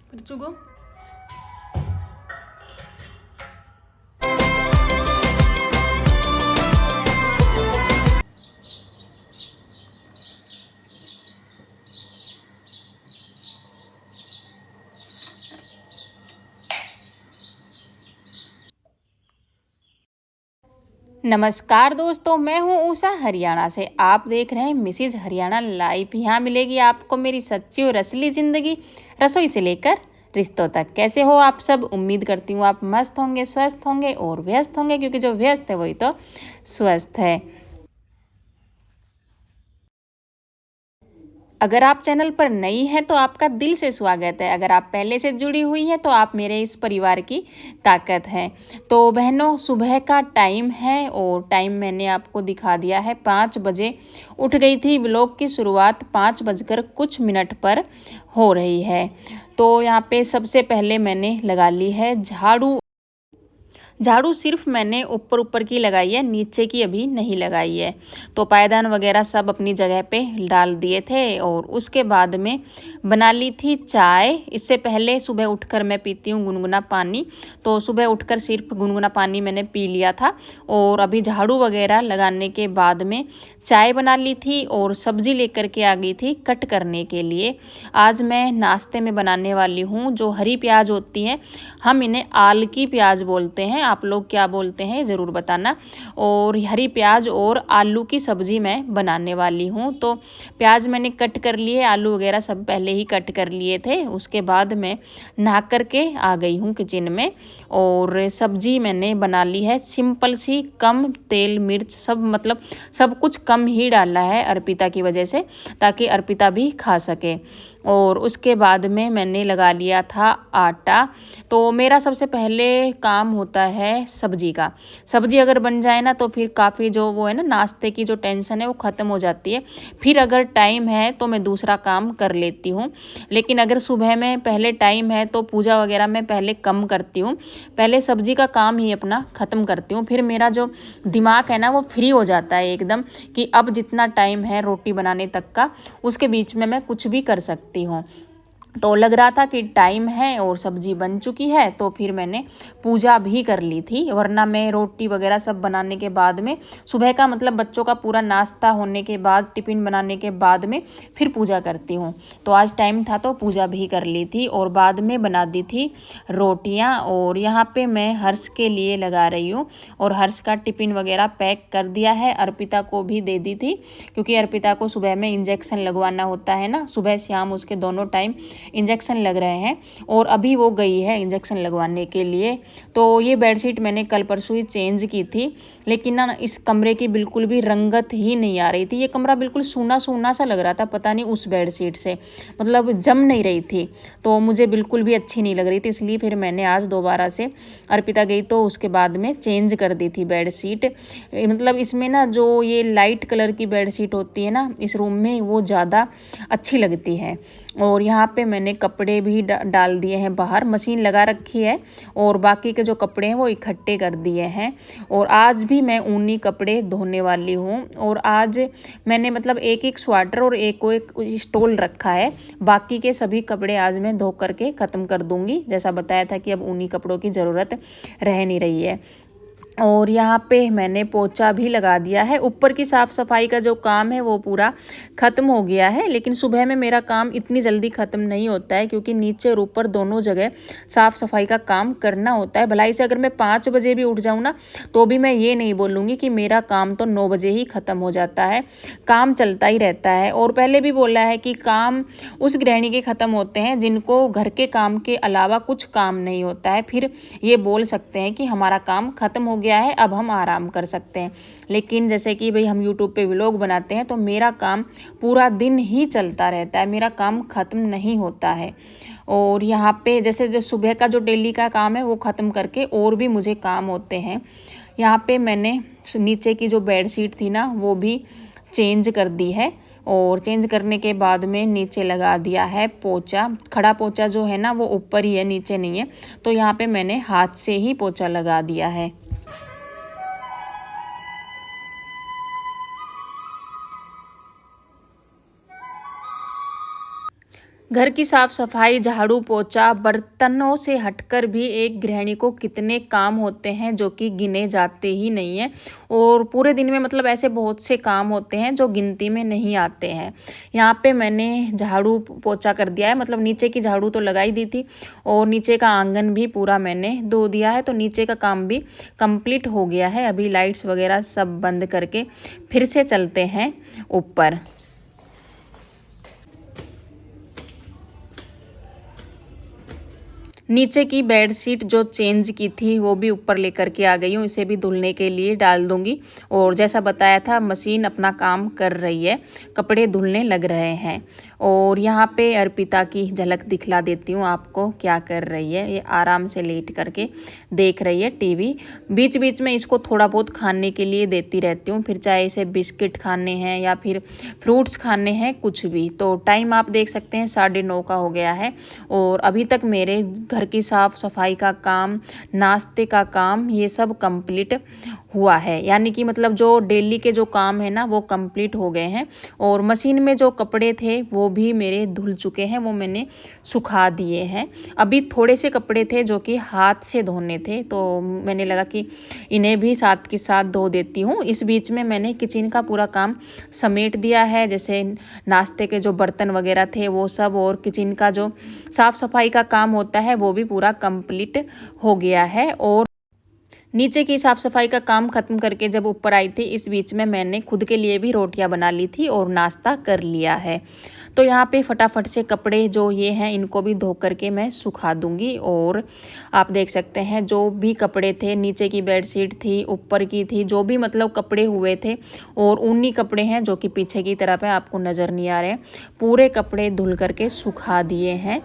परचुगो नमस्कार दोस्तों, मैं हूं उषा हरियाणा से। आप देख रहे हैं मिसिज हरियाणा लाइव। यहाँ मिलेगी आपको मेरी सच्ची और असली ज़िंदगी, रसोई से लेकर रिश्तों तक। कैसे हो आप सब? उम्मीद करती हूँ आप मस्त होंगे, स्वस्थ होंगे और व्यस्त होंगे, क्योंकि जो व्यस्त है वही तो स्वस्थ है। अगर आप चैनल पर नई हैं तो आपका दिल से स्वागत है। अगर आप पहले से जुड़ी हुई हैं तो आप मेरे इस परिवार की ताकत हैं। तो बहनों, सुबह का टाइम है और टाइम मैंने आपको दिखा दिया है। 5 बजे उठ गई थी। व्लॉग की शुरुआत 5 बजकर कुछ मिनट पर हो रही है। तो यहाँ पे सबसे पहले मैंने लगा ली है झाड़ू। झाड़ू सिर्फ मैंने ऊपर ऊपर की लगाई है, नीचे की अभी नहीं लगाई है। तो पायदान वगैरह सब अपनी जगह पे डाल दिए थे और उसके बाद में बना ली थी चाय। इससे पहले सुबह उठकर मैं पीती हूँ गुनगुना पानी, तो सुबह उठकर सिर्फ गुनगुना पानी मैंने पी लिया था। और अभी झाड़ू वगैरह लगाने के बाद में चाय बना ली थी और सब्जी लेकर के आ गई थी कट करने के लिए। आज मैं नाश्ते में बनाने वाली हूँ जो हरी प्याज होती है, हम इन्हें आल की प्याज बोलते हैं। आप लोग क्या बोलते हैं ज़रूर बताना। और हरी प्याज और आलू की सब्ज़ी मैं बनाने वाली हूँ। तो प्याज मैंने कट कर लिए, आलू वगैरह सब पहले ही कट कर लिए थे। उसके बाद मैं नहा कर के आ गई हूँ किचन में और सब्ज़ी मैंने बना ली है सिंपल सी, कम तेल मिर्च सब, मतलब सब कुछ कम ही डाला है अर्पिता की वजह से, ताकि अर्पिता भी खा सके। और उसके बाद में मैंने लगा लिया था आटा। तो मेरा सबसे पहले काम होता है सब्जी का। सब्जी अगर बन जाए ना तो फिर काफ़ी जो वो है ना, नाश्ते की जो टेंशन है वो ख़त्म हो जाती है। फिर अगर टाइम है तो मैं दूसरा काम कर लेती हूँ। लेकिन अगर सुबह में पहले टाइम है तो पूजा वगैरह मैं पहले कम करती हूँ। पहले सब्जी का काम ही अपना ख़त्म करती हूँ। फिर मेरा जो दिमाग है ना वो फ्री हो जाता है एकदम, कि अब जितना टाइम है रोटी बनाने तक का, उसके बीच में मैं कुछ भी कर सकती हूँ। तो लग रहा था कि टाइम है और सब्जी बन चुकी है, तो फिर मैंने पूजा भी कर ली थी। वरना मैं रोटी वगैरह सब बनाने के बाद में, सुबह का मतलब बच्चों का पूरा नाश्ता होने के बाद, टिफ़िन बनाने के बाद में फिर पूजा करती हूँ। तो आज टाइम था तो पूजा भी कर ली थी और बाद में बना दी थी रोटियाँ। और यहाँ पे मैं हर्ष के लिए लगा रही हूँ और हर्ष का टिफ़िन वगैरह पैक कर दिया है। अर्पिता को भी दे दी थी, क्योंकि अर्पिता को सुबह में इंजेक्शन लगवाना होता है ना, सुबह शाम उसके दोनों टाइम इंजेक्शन लग रहे हैं। और अभी वो गई है इंजेक्शन लगवाने के लिए। तो ये बेडशीट मैंने कल परसों ही चेंज की थी, लेकिन ना इस कमरे की बिल्कुल भी रंगत ही नहीं आ रही थी। ये कमरा बिल्कुल सूना सूना सा लग रहा था, पता नहीं उस बेडशीट से, मतलब जम नहीं रही थी। तो मुझे बिल्कुल भी अच्छी नहीं लग रही थी, इसलिए फिर मैंने आज दोबारा से, अर्पिता गई तो उसके बाद में चेंज कर दी थी बेडशीट। मतलब इसमें ना जो ये लाइट कलर की बेडशीट होती है ना इस रूम में, वो ज़्यादा अच्छी लगती है। और यहाँ पे मैंने कपड़े भी डाल दिए हैं बाहर, मशीन लगा रखी है और बाकी के जो कपड़े हैं वो इकट्ठे कर दिए हैं। और आज भी मैं ऊनी कपड़े धोने वाली हूँ। और आज मैंने मतलब एक एक स्वेटर और एक स्टोल रखा है। बाकी के सभी कपड़े आज मैं धो करके ख़त्म कर दूँगी। जैसा बताया था कि अब ऊनी कपड़ों की ज़रूरत रह नहीं रही है। और यहाँ पे मैंने पोछा भी लगा दिया है। ऊपर की साफ़ सफाई का जो काम है वो पूरा ख़त्म हो गया है। लेकिन सुबह में मेरा काम इतनी जल्दी ख़त्म नहीं होता है, क्योंकि नीचे और ऊपर दोनों जगह साफ़ सफाई का काम करना होता है। भलाई से अगर मैं 5 बजे भी उठ जाऊँ ना, तो भी मैं ये नहीं बोलूँगी कि मेरा काम तो 9 बजे ही ख़त्म हो जाता है। काम चलता ही रहता है। और पहले भी बोला है कि काम उस गृहिणी के ख़त्म होते हैं जिनको घर के काम के अलावा कुछ काम नहीं होता है। फिर ये बोल सकते हैं कि हमारा काम ख़त्म हो गया है, अब हम आराम कर सकते हैं। लेकिन जैसे कि भाई हम यूट्यूब पे व्लॉग बनाते हैं, तो मेरा काम पूरा दिन ही चलता रहता है, मेरा काम ख़त्म नहीं होता है। और यहाँ पे जैसे जो सुबह का जो डेली का काम है वो ख़त्म करके और भी मुझे काम होते हैं। यहाँ पे मैंने नीचे की जो बेडशीट थी ना वो भी चेंज कर दी है। और चेंज करने के बाद में नीचे लगा दिया है पोछा। खड़ा पोछा जो है ना वो ऊपर ही है, नीचे नहीं है। तो यहाँ पे मैंने हाथ से ही पोछा लगा दिया है। घर की साफ सफाई, झाड़ू पोछा, बर्तनों से हटकर भी एक गृहिणी को कितने काम होते हैं जो कि गिने जाते ही नहीं हैं। और पूरे दिन में मतलब ऐसे बहुत से काम होते हैं जो गिनती में नहीं आते हैं। यहाँ पे मैंने झाड़ू पोछा कर दिया है, मतलब नीचे की झाड़ू तो लगाई दी थी और नीचे का आंगन भी पूरा मैंने धो दिया है, तो नीचे का काम भी कंप्लीट हो गया है। अभी लाइट्स वगैरह सब बंद करके फिर से चलते हैं ऊपर। नीचे की बेडशीट जो चेंज की थी वो भी ऊपर लेकर के आ गई हूँ, इसे भी धुलने के लिए डाल दूँगी। और जैसा बताया था मशीन अपना काम कर रही है, कपड़े धुलने लग रहे हैं। और यहाँ पे अर्पिता की झलक दिखला देती हूँ आपको, क्या कर रही है। ये आराम से लेट करके देख रही है टीवी। बीच बीच में इसको थोड़ा बहुत खाने के लिए देती रहती हूँ, फिर चाहे इसे बिस्किट खाने हैं या फिर फ्रूट्स खाने हैं, कुछ भी। तो टाइम आप देख सकते हैं 9:30 का हो गया है और अभी तक मेरे घर की साफ सफाई का काम, नाश्ते का काम, ये सब कंप्लीट हुआ है। यानी कि मतलब जो डेली के जो काम है ना वो कंप्लीट हो गए हैं। और मशीन में जो कपड़े थे वो भी मेरे धुल चुके हैं, वो मैंने सुखा दिए हैं। अभी थोड़े से कपड़े थे जो कि हाथ से धोने थे, तो मैंने लगा कि इन्हें भी साथ के साथ धो देती हूँ। इस बीच में मैंने किचन का पूरा काम समेट दिया है, जैसे नाश्ते के जो बर्तन वगैरह थे वो सब, और किचन का जो साफ सफाई का काम होता है वो भी पूरा कंप्लीट हो गया है। और नीचे की साफ सफाई का काम खत्म करके जब ऊपर आई थी, इस बीच में मैंने खुद के लिए भी रोटियां बना ली थी और नाश्ता कर लिया है। तो यहाँ पे फटाफट से कपड़े जो ये हैं इनको भी धो करके मैं सुखा दूंगी। और आप देख सकते हैं जो भी कपड़े थे, नीचे की बेडशीट थी, ऊपर की थी, जो भी मतलब कपड़े हुए थे, और ऊनी कपड़े हैं जो कि पीछे की तरफ है, आपको नज़र नहीं आ रहे हैं, पूरे कपड़े धुल करके सुखा दिए हैं।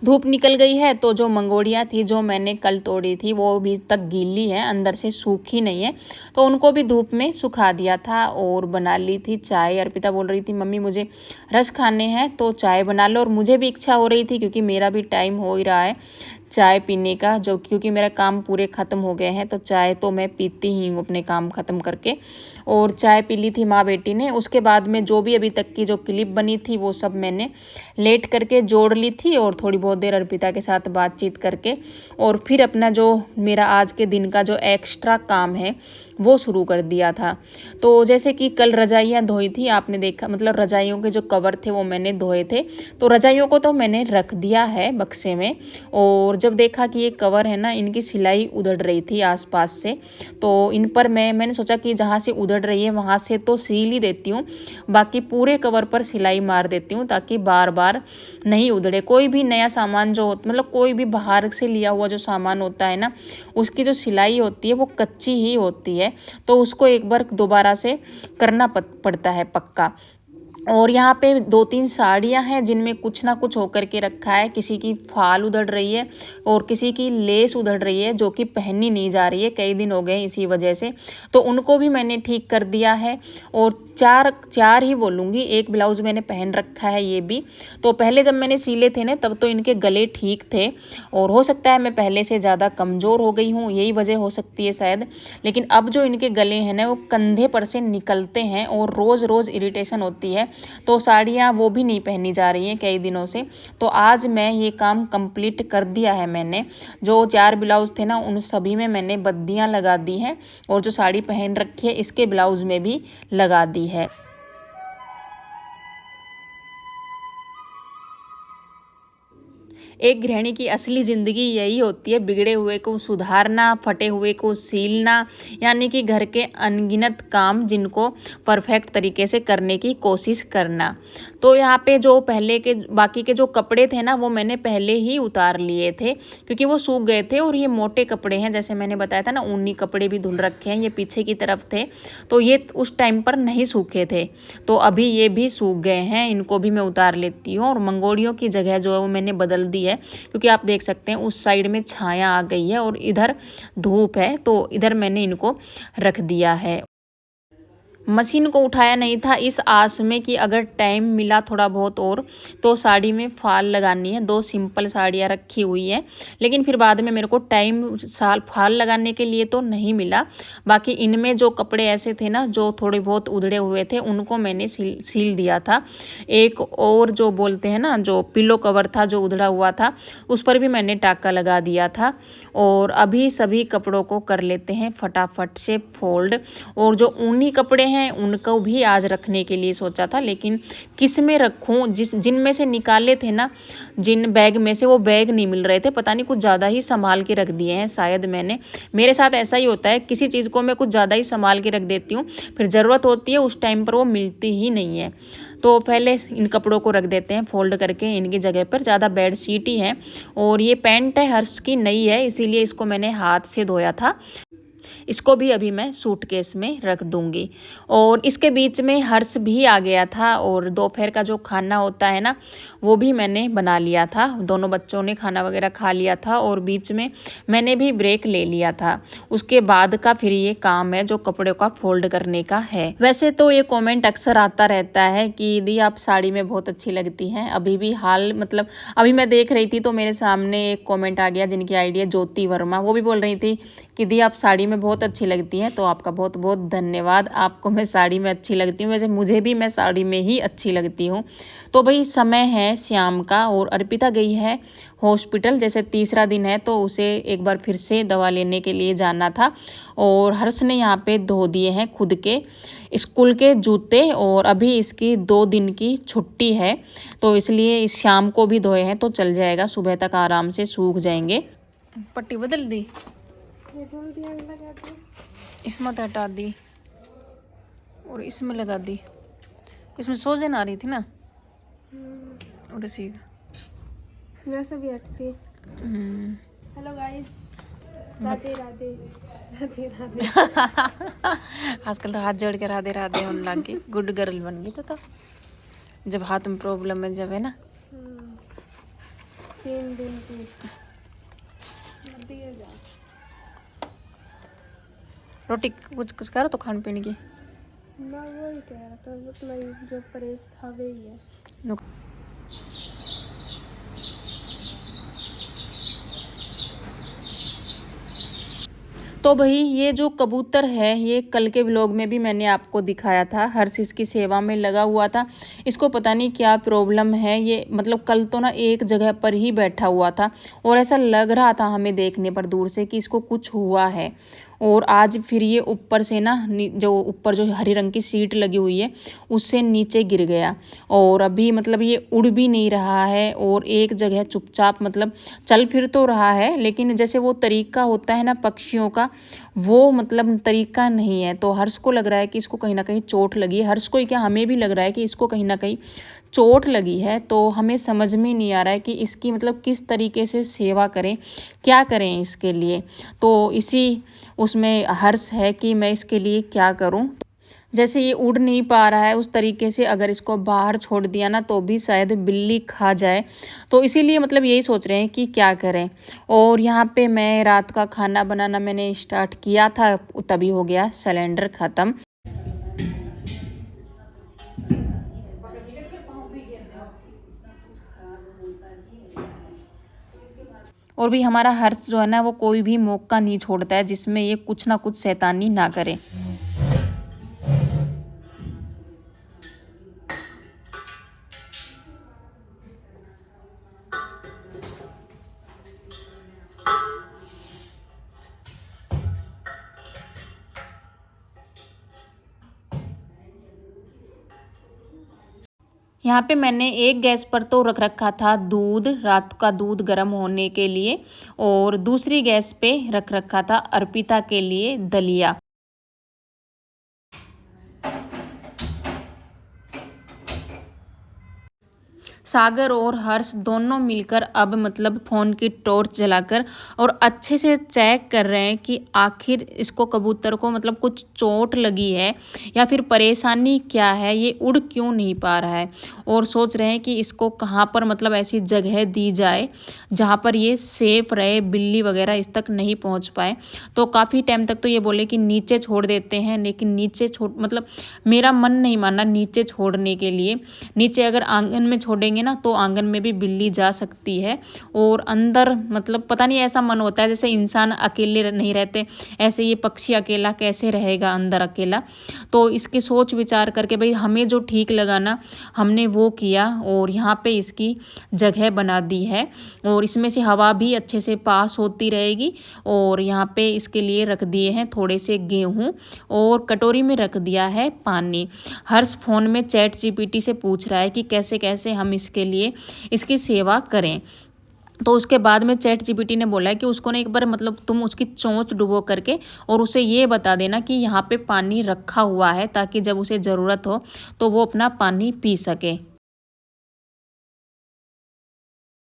धूप निकल गई है, तो जो मंगोड़ियाँ थी जो मैंने कल तोड़ी थी वो अभी तक गीली है, अंदर से सूखी नहीं है, तो उनको भी धूप में सुखा दिया था। और बना ली थी चाय। अर्पिता बोल रही थी मम्मी मुझे रस खाने हैं तो चाय बना लो, और मुझे भी इच्छा हो रही थी क्योंकि मेरा भी टाइम हो ही रहा है चाय पीने का, जो क्योंकि मेरा काम पूरे ख़त्म हो गए हैं, तो चाय तो मैं पीती ही हूँ अपने काम ख़त्म करके। और चाय पी ली थी माँ बेटी ने। उसके बाद में जो भी अभी तक की जो क्लिप बनी थी वो सब मैंने लेट करके जोड़ ली थी, और थोड़ी बहुत देर अर्पिता के साथ बातचीत करके और फिर अपना जो मेरा आज के दिन का जो एक्स्ट्रा काम है वो शुरू कर दिया था। तो जैसे कि कल रजाइयाँ धोई थी, आपने देखा, मतलब रजाइयों के जो कवर थे वो मैंने धोए थे, तो रजाइयों को तो मैंने रख दिया है बक्से में। और जब देखा कि ये कवर है ना, इनकी सिलाई उधड़ रही थी आसपास से, तो इन पर मैंने सोचा कि जहाँ से उधड़ रही है वहाँ से तो सील ही देती हूँ, बाकी पूरे कवर पर सिलाई मार देती हूँ ताकि बार बार नहीं उधड़े। कोई भी नया सामान जो मतलब कोई भी बाहर से लिया हुआ जो सामान होता है ना, उसकी जो सिलाई होती है वो कच्ची ही होती है, तो उसको एक बार दोबारा से करना पड़ता है पक्का। और यहाँ पे 2-3 साड़ियाँ हैं जिनमें कुछ ना कुछ होकर के रखा है, किसी की फाल उधड़ रही है और किसी की लेस उधड़ रही है जो कि पहनी नहीं जा रही है, कई दिन हो गए इसी वजह से, तो उनको भी मैंने ठीक कर दिया है। और चार ही बोलूँगी, एक ब्लाउज़ मैंने पहन रखा है ये भी। तो पहले जब मैंने सिले थे ना तब तो इनके गले ठीक थे, और हो सकता है मैं पहले से ज़्यादा कमज़ोर हो गई हूँ, यही वजह हो सकती है शायद। लेकिन अब जो इनके गले हैं ना वो कंधे पर से निकलते हैं और रोज़ रोज़ इरिटेशन होती है, तो साड़ियाँ वो भी नहीं पहनी जा रही हैं कई दिनों से। तो आज मैं ये काम कंप्लीट कर दिया है मैंने। जो 4 ब्लाउज़ थे ना उन सभी में मैंने बद्दियाँ लगा दी हैं, और जो साड़ी पहन रखी है इसके ब्लाउज़ में भी लगा दी है। एक गृहिणी की असली ज़िंदगी यही होती है, बिगड़े हुए को सुधारना, फटे हुए को सीलना, यानी कि घर के अनगिनत काम जिनको परफेक्ट तरीके से करने की कोशिश करना। तो यहाँ पे जो पहले के बाकी के जो कपड़े थे ना वो मैंने पहले ही उतार लिए थे क्योंकि वो सूख गए थे, और ये मोटे कपड़े हैं, जैसे मैंने बताया था ना, ऊनी कपड़े भी धुल रखे हैं, ये पीछे की तरफ थे, तो ये उस टाइम पर नहीं सूखे थे, तो अभी ये भी सूख गए हैं, इनको भी मैं उतार लेती हूँ। और मंगोड़ियों की जगह जो है वो मैंने बदल दी है, क्योंकि आप देख सकते हैं उस साइड में छाया आ गई है और इधर धूप है, तो इधर मैंने इनको रख दिया है। मशीन को उठाया नहीं था इस आस में कि अगर टाइम मिला थोड़ा बहुत और तो साड़ी में फाल लगानी है। 2 सिंपल साड़ियाँ रखी हुई हैं, लेकिन फिर बाद में मेरे को टाइम फाल लगाने के लिए तो नहीं मिला। बाकी इनमें जो कपड़े ऐसे थे ना जो थोड़े बहुत उधड़े हुए थे उनको मैंने सील दिया था। एक और जो बोलते हैं ना जो पिलो कवर था जो उधड़ा हुआ था उस पर भी मैंने टाका लगा दिया था। और अभी सभी कपड़ों को कर लेते हैं फटाफट से फोल्ड। और जो ऊनी कपड़े हैं उनको भी आज रखने के लिए सोचा था, लेकिन किस में रखूं, जिनमें से निकाले थे ना जिन बैग में से वो बैग नहीं मिल रहे थे। पता नहीं कुछ ज़्यादा ही संभाल के रख दिए हैं शायद मैंने। मेरे साथ ऐसा ही होता है, किसी चीज़ को मैं कुछ ज़्यादा ही संभाल के रख देती हूँ, फिर ज़रूरत होती है उस टाइम पर वो मिलती ही नहीं है। तो पहले इन कपड़ों को रख देते हैं फोल्ड करके इनकी जगह पर। ज़्यादा बेड शीट ही है और ये पैंट है हर्ष की, नई है, इसीलिए इसको मैंने हाथ से धोया था। इसको भी अभी मैं सूटकेस में रख दूंगी। और इसके बीच में हर्ष भी आ गया था और दोपहर का जो खाना होता है ना वो भी मैंने बना लिया था। दोनों बच्चों ने खाना वगैरह खा लिया था और बीच में मैंने भी ब्रेक ले लिया था। उसके बाद का फिर ये काम है जो कपड़ों का फोल्ड करने का है। वैसे तो ये कमेंट अक्सर आता रहता है कि दी आप साड़ी में बहुत अच्छी लगती हैं। अभी भी अभी मैं देख रही थी तो मेरे सामने एक कमेंट आ गया जिनकी आईडी है ज्योति वर्मा। वो भी बोल रही थी कि दी आप साड़ी में बहुत अच्छी लगती हैं। तो आपका बहुत बहुत धन्यवाद। आपको मैं साड़ी में अच्छी लगती हूँ, वैसे मुझे भी मैं साड़ी में ही अच्छी लगती हूँ। तो भाई समय है शाम का और अर्पिता गई है हॉस्पिटल। जैसे तीसरा दिन है तो उसे एक बार फिर से दवा लेने के लिए जाना था। और हर्ष ने यहाँ पे धो दिए हैं खुद के स्कूल के जूते और अभी इसकी 2 दिन की छुट्टी है तो इसलिए इस शाम को भी धोए हैं तो चल जाएगा, सुबह तक आराम से सूख जाएंगे। पट्टी बदल दी, इसमें तो हटा दी और इसमें लगा दी। इसमें सोजन आ रही थी ना और सीधा वैसे भी हटती। Hello guys, Radhe Radhe Radhe Radhe. आजकल तो हाथ जोड़ के राधे राधे होने लग गई, गुड गर्ल बन गई। तो जब हाथ में प्रॉब्लम है जब है ना 3 दिन की रोटी कुछ करो तो खाने पीने की ना, वही कह रहा था उतना ही जो परहेज था वही है। तो भाई ये जो कबूतर है ये कल के व्लॉग में भी मैंने आपको दिखाया था, हर्ष इसकी सेवा में लगा हुआ था। इसको पता नहीं क्या प्रॉब्लम है, ये मतलब कल तो ना एक जगह पर ही बैठा हुआ था और ऐसा लग रहा था हमें देखने पर दूर से कि इसको कुछ हुआ है। और आज फिर ये ऊपर से ना जो ऊपर जो हरी रंग की सीट लगी हुई है उससे नीचे गिर गया और अभी मतलब ये उड़ भी नहीं रहा है और एक जगह चुपचाप मतलब चल फिर तो रहा है, लेकिन जैसे वो तरीका होता है ना पक्षियों का वो मतलब तरीका नहीं है। तो हर्ष को लग रहा है कि इसको कहीं ना कहीं चोट लगी है। हर्ष को ही क्या, हमें भी लग रहा है कि इसको कहीं ना कहीं चोट लगी है। तो हमें समझ में नहीं आ रहा है कि इसकी मतलब किस तरीके से सेवा करें, क्या करें इसके लिए। तो इसी उसमें हर्ष है कि मैं इसके लिए क्या करूं। जैसे ये उड़ नहीं पा रहा है उस तरीके से अगर इसको बाहर छोड़ दिया ना तो भी शायद बिल्ली खा जाए। तो इसीलिए मतलब यही सोच रहे हैं कि क्या करें। और यहाँ पे मैं रात का खाना बनाना मैंने स्टार्ट किया था तभी हो गया सिलेंडर ख़त्म। और भी हमारा हर्ष जो है ना वो कोई भी मौका नहीं छोड़ता है जिसमें ये कुछ ना कुछ शैतानी ना करे। यहाँ पे मैंने एक गैस पर तो रख रखा था दूध, रात का दूध गर्म होने के लिए, और दूसरी गैस पे रख रखा था अर्पिता के लिए दलिया। सागर और हर्ष दोनों मिलकर अब मतलब फ़ोन की टॉर्च जलाकर और अच्छे से चेक कर रहे हैं कि आखिर इसको कबूतर को मतलब कुछ चोट लगी है या फिर परेशानी क्या है, ये उड़ क्यों नहीं पा रहा है। और सोच रहे हैं कि इसको कहाँ पर मतलब ऐसी जगह दी जाए जहाँ पर ये सेफ रहे, बिल्ली वगैरह इस तक नहीं पहुँच पाए। तो काफ़ी टाइम तक तो ये बोले कि नीचे छोड़ देते हैं, लेकिन नीचे मतलब मेरा मन नहीं माना नीचे छोड़ने के लिए। नीचे अगर आंगन में छोड़ेंगे ना तो आंगन में भी बिल्ली जा सकती है, और अंदर मतलब पता नहीं ऐसा मन होता है जैसे इंसान अकेले नहीं रहते, ऐसे ये पक्षी अकेला कैसे रहेगा अंदर अकेला। तो इसके सोच विचार करके भाई हमें जो ठीक लगा ना हमने वो किया, और यहाँ पे इसकी जगह बना दी है और इसमें से हवा भी अच्छे से पास होती रहेगी। और यहाँ पे इसके लिए रख दिए हैं थोड़े से गेहूँ और कटोरी में रख दिया है पानी। हर्ष फ़ोन में चैट जीपीटी से पूछ रहा है कि कैसे कैसे हम इसके लिए इसकी सेवा करें। तो उसके बाद में चैट जीपीटी ने बोला है कि उसको ना एक बार मतलब तुम उसकी चोंच डुबो करके और उसे ये बता देना कि यहाँ पे पानी रखा हुआ है, ताकि जब उसे ज़रूरत हो तो वो अपना पानी पी सके।